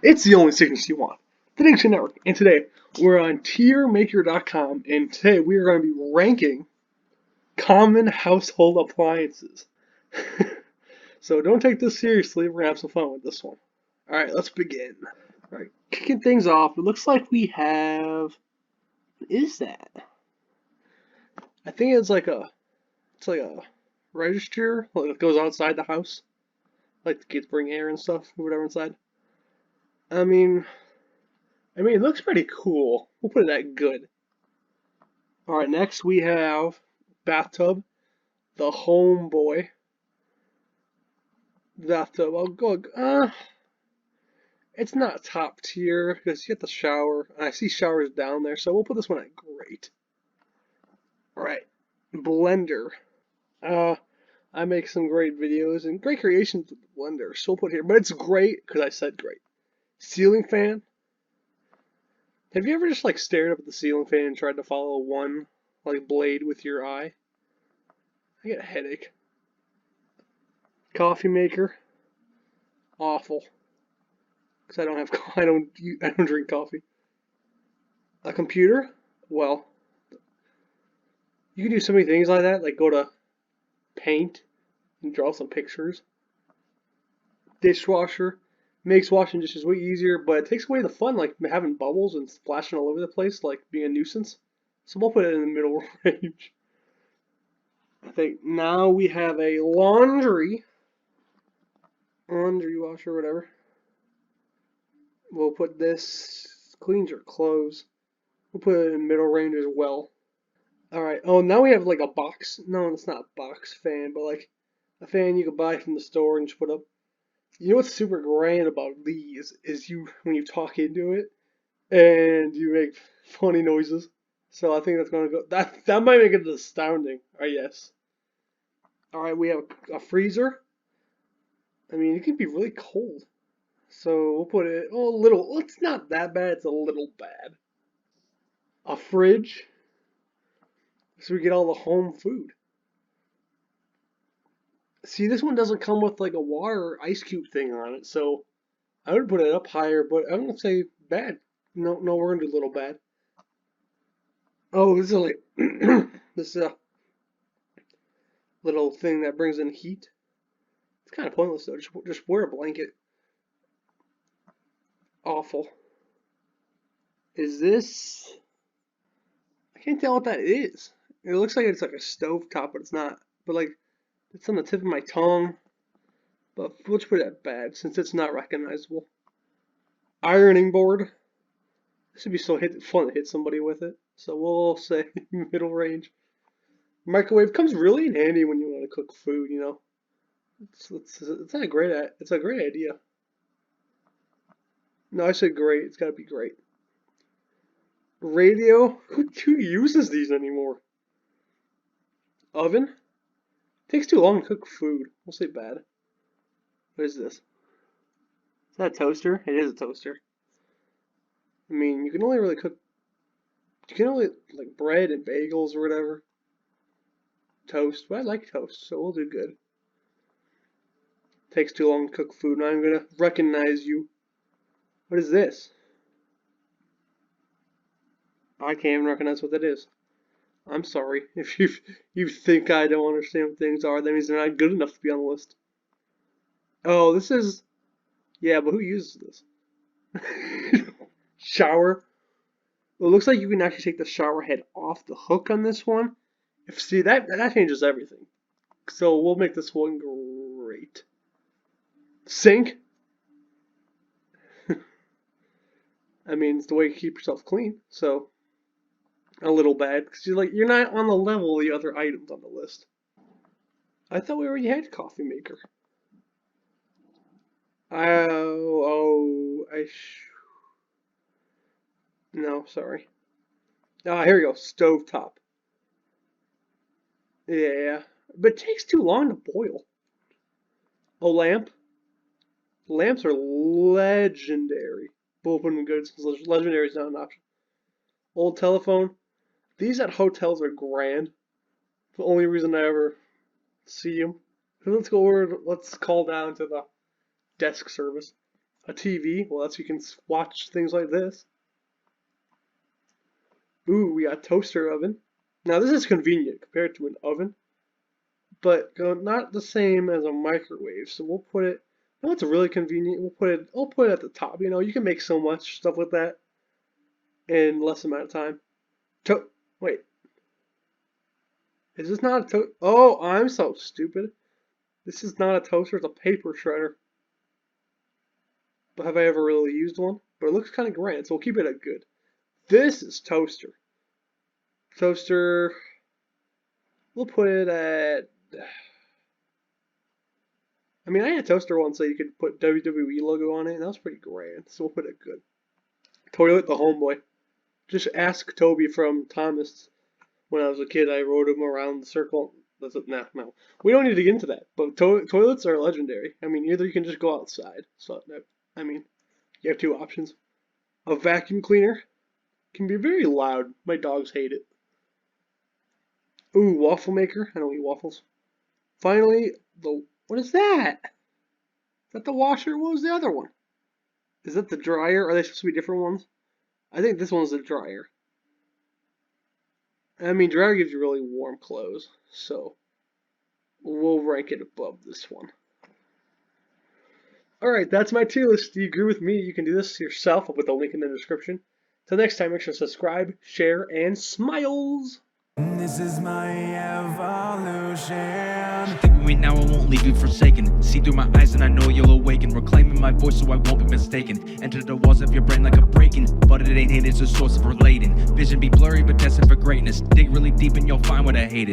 It's the only sickness you want. The Nicsick Network. And today we're on tiermaker.com, and today we are going to be ranking common household appliances. So don't take this seriously. We're going to have some fun with this one. Alright, let's begin. Alright, kicking things off, it looks like we have... What is that? I think it's like a register that goes outside the house. Like the kids bring air and stuff or whatever inside. I mean, it looks pretty cool. We'll put it at good. Alright, next we have Bathtub, the Homeboy. Bathtub, I'll go, it's not top tier because you get the shower, and I see showers down there, so we'll put this one at great. Alright, Blender. I make some great videos and great creations with the Blender, so we'll put it here, but it's great because I said great. Ceiling fan. Have you ever just like stared up at the ceiling fan and tried to follow one like blade with your eye? I get a headache. Coffee maker. Awful. Because I don't drink coffee. A computer? Well, you can do so many things like that, like go to Paint and draw some pictures. Dishwasher. Makes washing dishes way easier, but it takes away the fun, like having bubbles and splashing all over the place, like being a nuisance. So we'll put it in the middle range. I think now we have a laundry washer, whatever. We'll put this, cleans your clothes. We'll put it in middle range as well. Alright, oh, now we have like a box. No, it's not a box fan, but like a fan you could buy from the store and just put up. You know what's super grand about these is when you talk into it and you make funny noises. So I think that's gonna go. That might make it astounding. Yes. All right, we have a freezer. I mean, it can be really cold. So we'll put it a little. It's not that bad. It's a little bad. A fridge. So we get all the home food. See, this one doesn't come with like a water ice cube thing on it, so I would put it up higher, but I won't say bad. No, we're gonna do a little bad. Oh, this is like this is a little thing that brings in heat. It's kind of pointless though. Just wear a blanket. Awful. Is this? I can't tell what that is. It looks like it's like a stove top, but it's not. But like. It's on the tip of my tongue, but let's put it at bad since it's not recognizable. Ironing board. This would be so fun to hit somebody with it. So we'll say middle range. Microwave comes really in handy when you want to cook food. You know, it's not a great. It's a great idea. No, I said great. It's got to be great. Radio. Who uses these anymore? Oven. Takes too long to cook food. We'll say bad. What is this? Is that a toaster? It is a toaster. I mean, you can only really cook. You can only like bread and bagels or whatever. Toast. But I like toast, so we'll do good. Takes too long to cook food, and I'm gonna recognize you. What is this? I can't even recognize what that is. I'm sorry. If you think I don't understand what things are, that means they're not good enough to be on the list. Oh, this is... Yeah, but who uses this? Shower. Well, it looks like you can actually take the shower head off the hook on this one. See, that changes everything. So we'll make this one great. Sink. I mean, it's the way you keep yourself clean, so... A little bad, because you're not on the level of the other items on the list. I thought we already had coffee maker. No, sorry. Here we go, stovetop. Yeah, but it takes too long to boil. Oh, lamp. Lamps are legendary. We'll put them good since legendary is not an option. Old telephone. These at hotels are grand. The only reason I ever see them. Let's call down to the desk service. A TV. Well, that's you can watch things like this. Ooh, we got toaster oven. Now this is convenient compared to an oven, but not the same as a microwave. So we'll put it. No, it's really convenient. I'll put it at the top. You know, you can make so much stuff with that in less amount of time. Wait, is this not a toaster? Oh, I'm so stupid. This is not a toaster. It's a paper shredder. But have I ever really used one? But it looks kind of grand, so we'll keep it at good. This is toaster. Toaster. We'll put it at. I mean, I had a toaster once so you could put WWE logo on it, and that was pretty grand. So we'll put it good. Toilet the homeboy. Just ask Toby from Thomas. When I was a kid, I rode him around the circle. That's it. Nah, no. We don't need to get into that. But toilets are legendary. I mean, either you can just go outside. So, I mean, you have two options. A vacuum cleaner can be very loud. My dogs hate it. Ooh, waffle maker. I don't eat waffles. Finally, what is that? Is that the washer? What was the other one? Is that the dryer? Are they supposed to be different ones? I think this one's the dryer. I mean, dryer gives you really warm clothes, so we'll rank it above this one. Alright, that's my tier list. Do you agree with me? You can do this yourself. I'll put the link in the description. Till next time, make sure to subscribe, share, and smiles! This is my evolution. Think with me now, I won't leave you forsaken. See through my eyes and I know you'll awaken. Reclaiming my voice so I won't be mistaken. Enter the walls of your brain like a breaking, but it ain't hit, it's a source of relating. Vision be blurry but destined for greatness. Dig really deep and you'll find what I hate is.